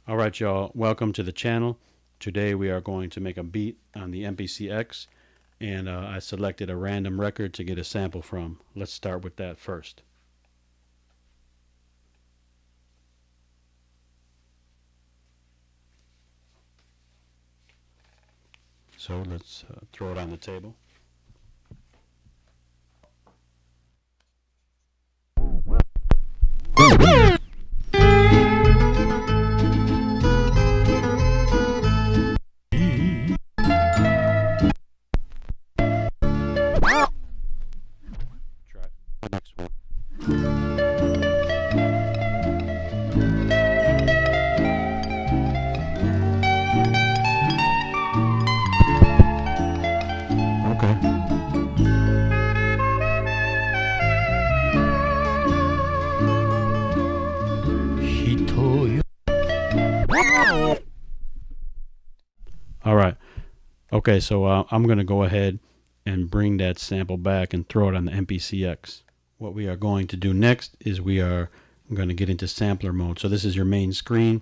Alright y'all, welcome to the channel. Today we are going to make a beat on the MPC X, and I selected a random record to get a sample from. Let's start with that first. So let's throw it on the table. Try the next one. Alright, okay, so I'm going to go ahead and bring that sample back and throw it on the MPC X. What we are going to do next is I'm going to get into sampler mode. So this is your main screen.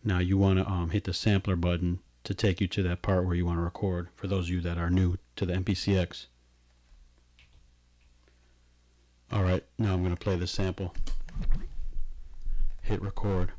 Now you want to hit the sampler button to take you to that part where you want to record, for those of you that are new to the MPC X. Alright, now I'm going to play the sample. Hit record.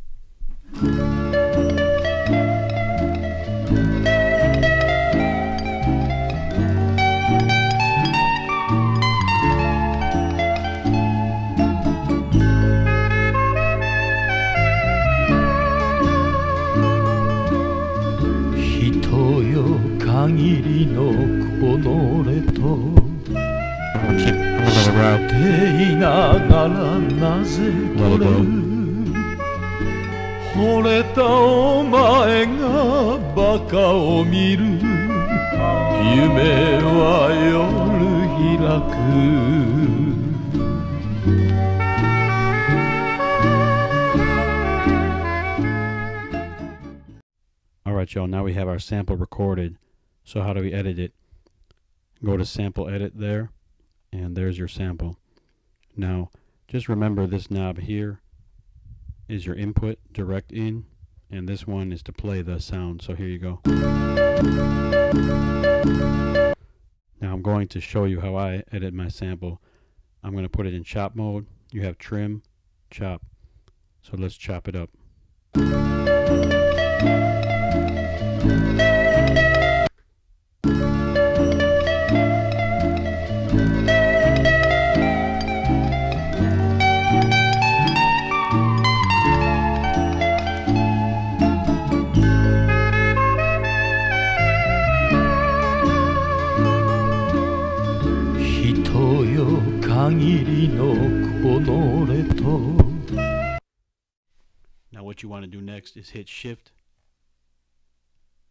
Alright y'all, now we have our sample recorded. So how do we edit it? Go to sample edit there, and there's your sample. Now just remember, this knob here is your input, direct in, and this one is to play the sound. So here you go. Now I'm going to show you how I edit my sample. I'm going to put it in chop mode. You have trim, chop. So let's chop it up. Now what you want to do next is hit shift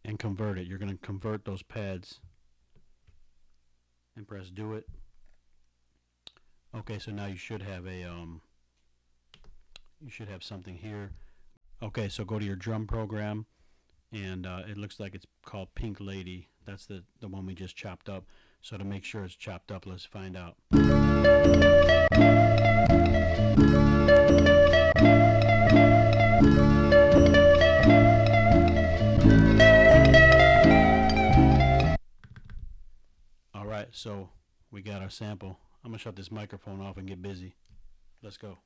and convert it. You're going to convert those pads and press do it. Okay, so now you should have something here. Okay, so go to your drum program, and it looks like it's called Pink Lady. That's the one we just chopped up. So to make sure it's chopped up, let's find out. Alright, so we got our sample. I'm going to shut this microphone off and get busy. Let's go.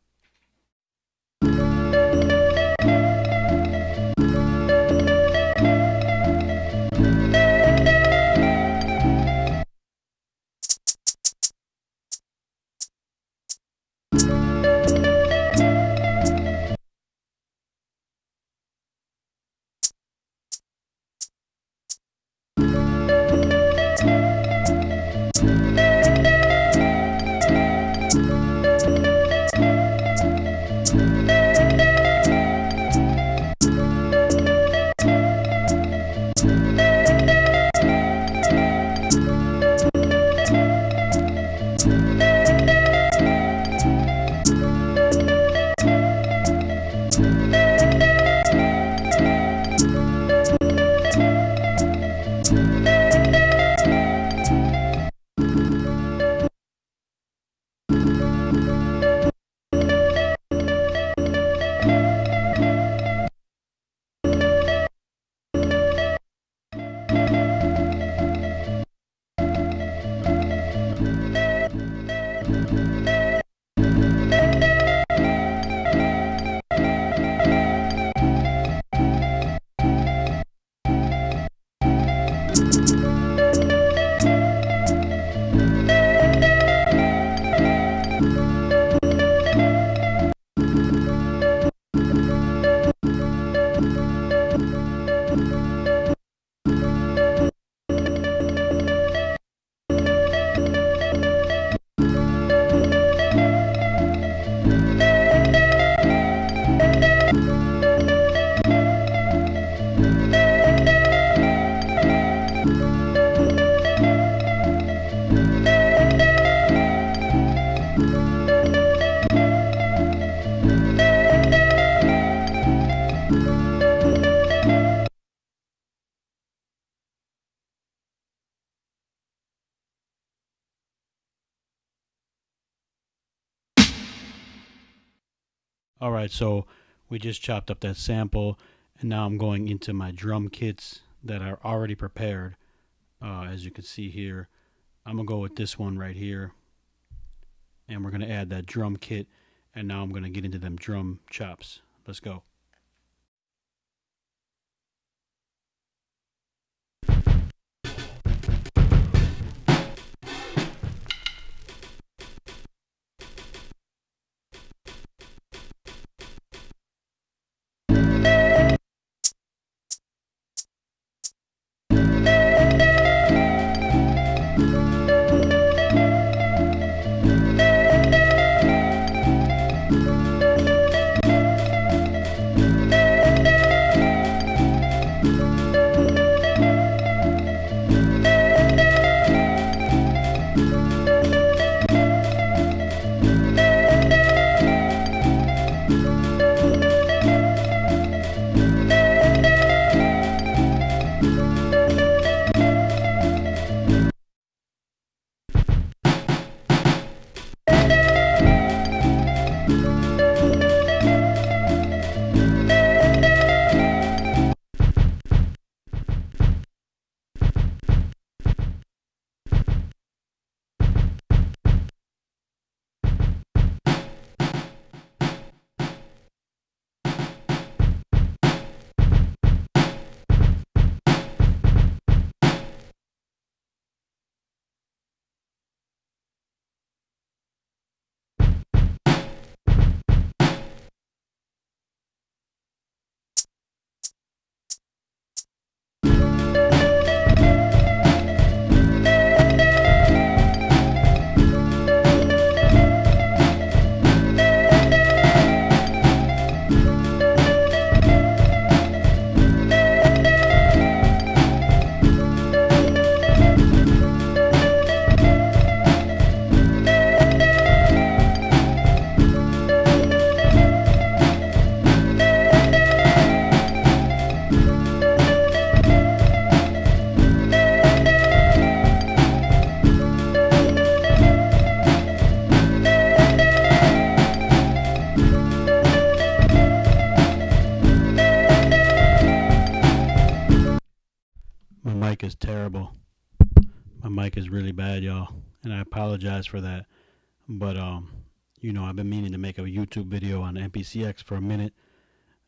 All right, so we just chopped up that sample, and now I'm going into my drum kits that are already prepared. As you can see here, I'm gonna go with this one right here, and we're gonna add that drum kit, and now I'm gonna get into them drum chops. Let's go. My mic is terrible. My mic is really bad, y'all, and I apologize for that. But you know, I've been meaning to make a YouTube video on the MPC X for a minute,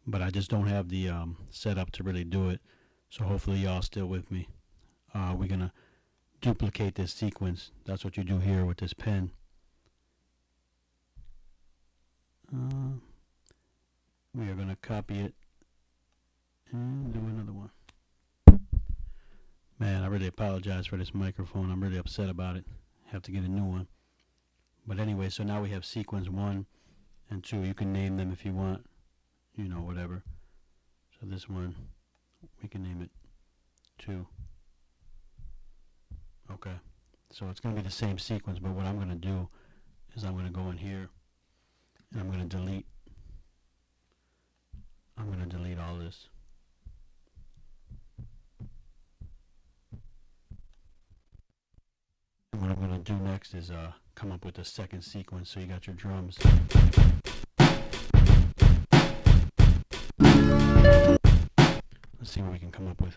but I just don't have the setup to really do it. So hopefully y'all still with me. We're gonna duplicate this sequence. That's what you do here with this pen. We are gonna copy it and do another one. Man, I really apologize for this microphone. I'm really upset about it. Have to get a new one. But anyway, so now we have sequence 1 and 2. You can name them if you want, you know, whatever. So this one, we can name it 2. Okay, so it's going to be the same sequence, but what I'm going to do is I'm going to go in here and I'm going to delete. I'm going to delete all this. And what I'm going to do next is come up with the second sequence. So you got your drums. Let's see what we can come up with.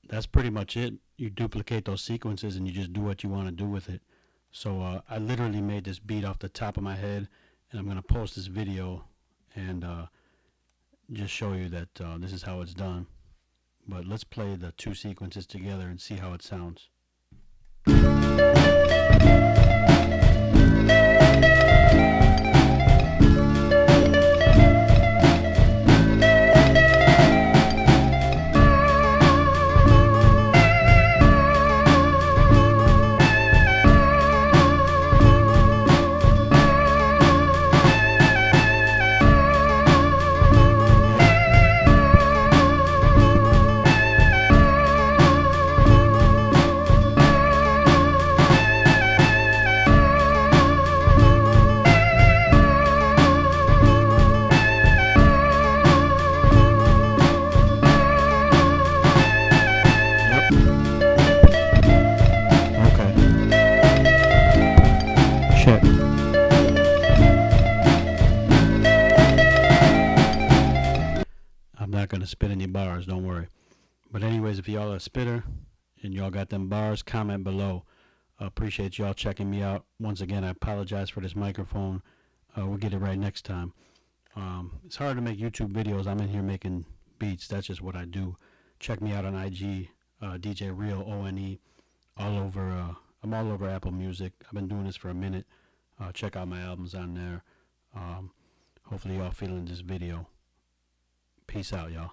that's pretty much it. You duplicate those sequences and you just do what you want to do with it. So I literally made this beat off the top of my head, and I'm going to post this video and just show you that this is how it's done. But let's play the two sequences together and see how it sounds. I'm not going to spit any bars, don't worry. But anyways, if y'all are a spitter and y'all got them bars, comment below. Appreciate y'all checking me out. Once again, I apologize for this microphone. We'll get it right next time. It's hard to make YouTube videos. I'm in here making beats. That's just what I do. Check me out on IG, DJ Real ONE, all over. I'm all over Apple Music. I've been doing this for a minute. Check out my albums on there. Hopefully y'all feeling this video. Peace out, y'all.